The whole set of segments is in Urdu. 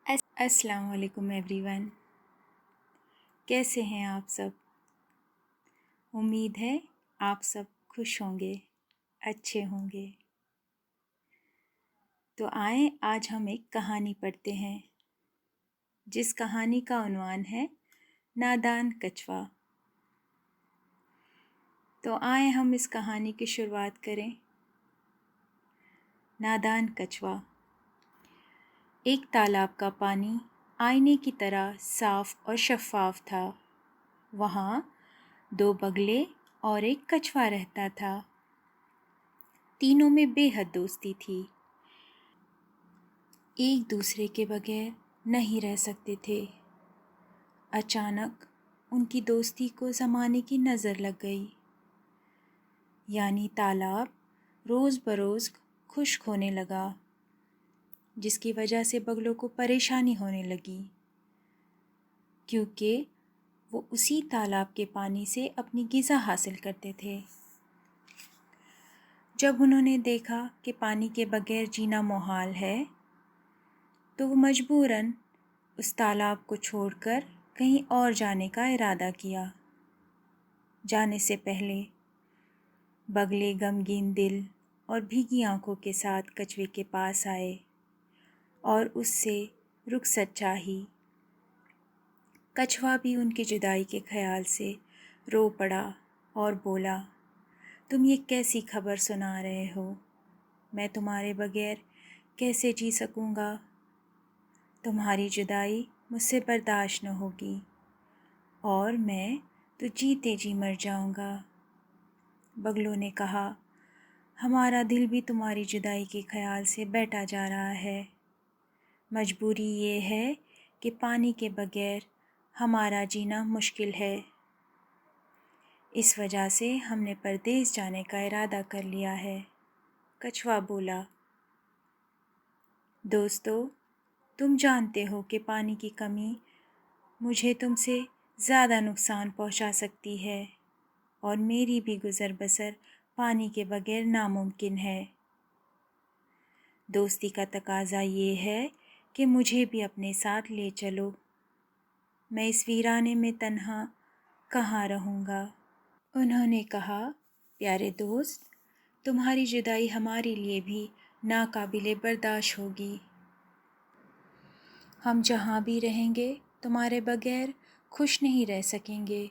السلام علیکم ایوری ون، کیسے ہیں آپ سب؟ امید ہے آپ سب خوش ہوں گے، اچھے ہوں گے۔ تو آئیں آج ہم ایک کہانی پڑھتے ہیں جس کہانی کا عنوان ہے نادان کچھوا۔ تو آئیں ہم اس کہانی کی شروعات کریں۔ نادان کچھوا۔ ایک تالاب کا پانی آئینے کی طرح صاف اور شفاف تھا۔ وہاں 2 بگلے اور ایک کچھوا رہتا تھا۔ تینوں میں بے حد دوستی تھی، ایک دوسرے کے بغیر نہیں رہ سکتے تھے۔ اچانک ان کی دوستی کو زمانے کی نظر لگ گئی، یعنی تالاب روز بروز خشک ہونے لگا، جس کی وجہ سے بگلوں کو پریشانی ہونے لگی، کیونکہ وہ اسی تالاب کے پانی سے اپنی غذا حاصل کرتے تھے۔ جب انہوں نے دیکھا کہ پانی کے بغیر جینا محال ہے، تو وہ مجبوراً اس تالاب کو چھوڑ کر کہیں اور جانے کا ارادہ کیا۔ جانے سے پہلے بگلے غمگین دل اور بھیگی آنکھوں کے ساتھ کچھوے کے پاس آئے اور اس سے رخصت چاہی۔ کچھوا بھی ان کی جدائی کے خیال سے رو پڑا اور بولا، تم یہ کیسی خبر سنا رہے ہو؟ میں تمہارے بغیر کیسے جی سکوں گا؟ تمہاری جدائی مجھ سے برداشت نہ ہوگی اور میں تو جیتے جی مر جاؤں گا۔ بگلوں نے کہا، ہمارا دل بھی تمہاری جدائی کے خیال سے بیٹھا جا رہا ہے۔ مجبوری یہ ہے کہ پانی کے بغیر ہمارا جینا مشکل ہے۔ اس وجہ سے ہم نے پردیس جانے کا ارادہ کر لیا ہے۔ کچھوا بولا، دوستو، تم جانتے ہو کہ پانی کی کمی مجھے تم سے زیادہ نقصان پہنچا سکتی ہے اور میری بھی گزر بسر پانی کے بغیر ناممکن ہے۔ دوستی کا تقاضا یہ ہے کہ مجھے بھی اپنے ساتھ لے چلو۔ میں اس ویرانے میں تنہا کہاں رہوں گا؟ انہوں نے کہا، پیارے دوست، تمہاری جدائی ہمارے لیے بھی ناقابل برداشت ہوگی۔ ہم جہاں بھی رہیں گے تمہارے بغیر خوش نہیں رہ سکیں گے،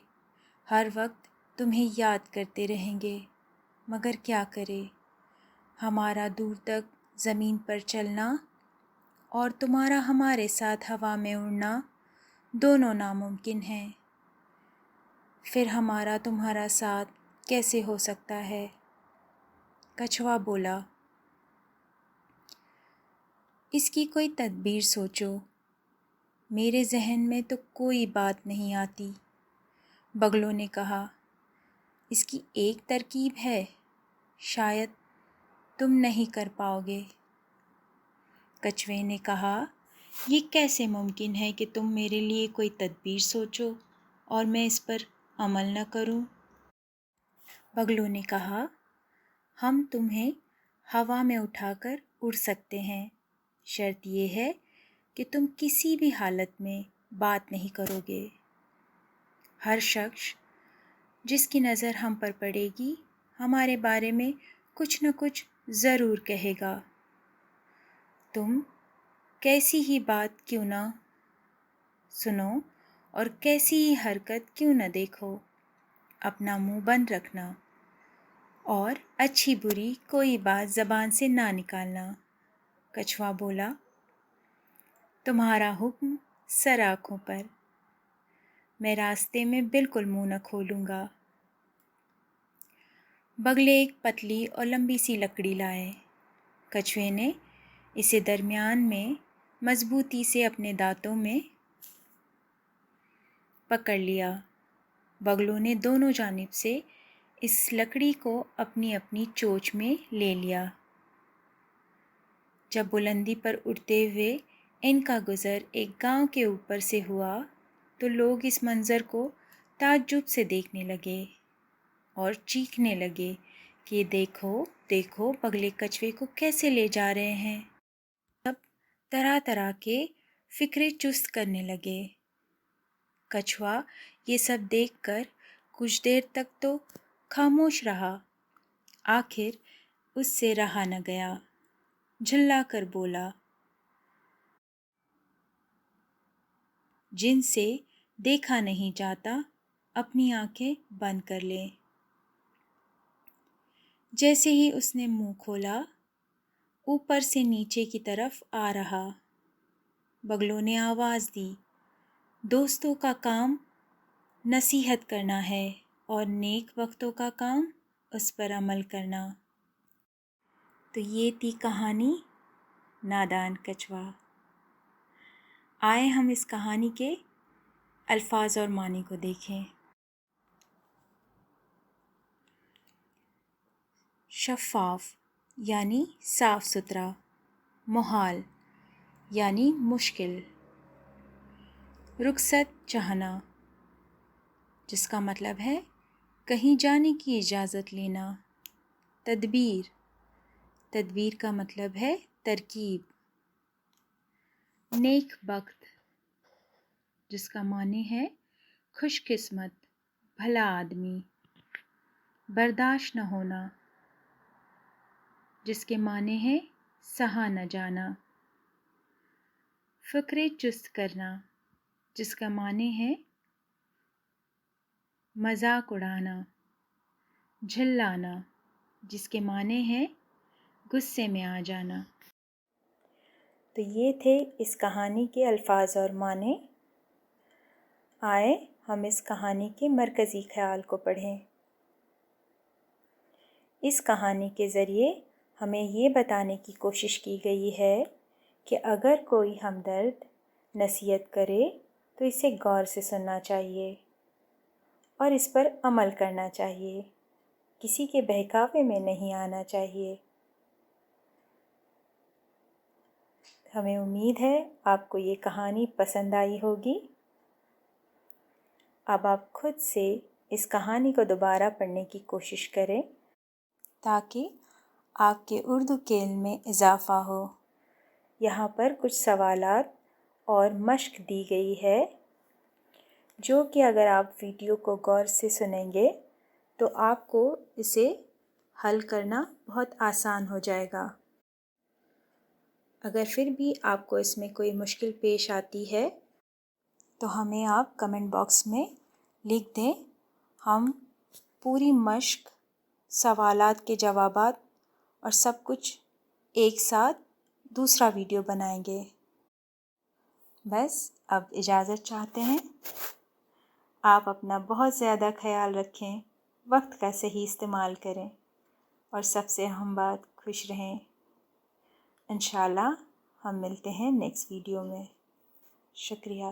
ہر وقت تمہیں یاد کرتے رہیں گے، مگر کیا کریں، ہمارا دور تک زمین پر چلنا اور تمہارا ہمارے ساتھ ہوا میں اڑنا دونوں ناممکن ہیں۔ پھر ہمارا تمہارا ساتھ کیسے ہو سکتا ہے؟ کچھوا بولا، اس کی کوئی تدبیر سوچو، میرے ذہن میں تو کوئی بات نہیں آتی۔ بگلوں نے کہا، اس کی ایک ترکیب ہے، شاید تم نہیں کر پاؤ گے۔ کچھوے نے کہا، یہ کیسے ممکن ہے کہ تم میرے لیے کوئی تدبیر سوچو اور میں اس پر عمل نہ کروں؟ بگلوں نے کہا، ہم تمہیں ہوا میں اٹھا کر اڑ سکتے ہیں، شرط یہ ہے کہ تم کسی بھی حالت میں بات نہیں کرو گے۔ ہر شخص جس کی نظر ہم پر پڑے گی ہمارے بارے میں کچھ نہ کچھ ضرور کہے گا۔ تم کیسی ہی بات کیوں نہ سنو اور کیسی ہی حرکت کیوں نہ دیکھو، اپنا منہ بند رکھنا اور اچھی بری کوئی بات زبان سے نہ نکالنا۔ کچھوا بولا، تمہارا حکم سر آنکھوں پر، میں راستے میں بالکل منہ نہ کھولوں گا۔ بگلے ایک پتلی اور لمبی سی لکڑی لائے۔ کچھوے نے اسے درمیان میں مضبوطی سے اپنے دانتوں میں پکڑ لیا۔ بگلوں نے دونوں جانب سے اس لکڑی کو اپنی اپنی چونچ میں لے لیا۔ جب بلندی پر اڑتے ہوئے ان کا گزر ایک گاؤں کے اوپر سے ہوا تو لوگ اس منظر کو تعجب سے دیکھنے لگے اور چیخنے لگے کہ دیکھو دیکھو، بگلے کچھوے کو کیسے لے جا رہے ہیں۔ اب طرح طرح کے فکریں چست کرنے لگے۔ کچھوا یہ سب دیکھ کر کچھ دیر تک تو خاموش رہا، آخر اس سے رہا نہ گیا، جھلا کر بولا، جن سے دیکھا نہیں جاتا اپنی آنکھیں بند کر لے۔ جیسے ہی اس نے منہ کھولا، اوپر سے نیچے کی طرف آ رہا۔ بگلوں نے آواز دی، دوستوں کا کام نصیحت کرنا ہے اور نیک وقتوں کا کام اس پر عمل کرنا۔ تو یہ تھی کہانی نادان کچھوا۔ آئے ہم اس کہانی کے الفاظ اور معنی کو دیکھیں۔ شفاف یعنی صاف ستھرا، محال یعنی مشکل، رخصت چاہنا جس کا مطلب ہے کہیں جانے کی اجازت لینا، تدبیر، تدبیر کا مطلب ہے ترکیب، نیک بخت جس کا معنی ہے خوش قسمت، بھلا آدمی، برداشت نہ ہونا جس کے معنی ہے سہا نہ جانا، فکریں چست کرنا جس کا معنی ہے مذاق اڑانا، جھلانا جس کے معنی ہے غصے میں آ جانا۔ تو یہ تھے اس کہانی کے الفاظ اور معنی۔ آئے ہم اس کہانی کے مرکزی خیال کو پڑھیں۔ اس کہانی کے ذریعے ہمیں یہ بتانے کی کوشش کی گئی ہے کہ اگر کوئی ہمدرد نصیحت کرے تو اسے غور سے سننا چاہیے اور اس پر عمل کرنا چاہیے، کسی کے بہکاوے میں نہیں آنا چاہیے۔ ہمیں امید ہے آپ کو یہ کہانی پسند آئی ہوگی۔ اب آپ خود سے اس کہانی کو دوبارہ پڑھنے کی کوشش کریں تاکہ آپ کے اردو کے علم میں اضافہ ہو۔ یہاں پر کچھ سوالات اور مشق دی گئی ہے جو کہ اگر آپ ویڈیو کو غور سے سنیں گے تو آپ کو اسے حل کرنا بہت آسان ہو جائے گا۔ اگر پھر بھی آپ کو اس میں کوئی مشکل پیش آتی ہے تو ہمیں آپ کمنٹ باکس میں لکھ دیں، ہم پوری مشق، سوالات کے جوابات اور سب کچھ ایک ساتھ دوسرا ویڈیو بنائیں گے۔ بس اب اجازت چاہتے ہیں۔ آپ اپنا بہت زیادہ خیال رکھیں، وقت کا صحیح استعمال کریں اور سب سے اہم بات خوش رہیں۔ انشاءاللہ ہم ملتے ہیں نیکسٹ ویڈیو میں۔ شکریہ۔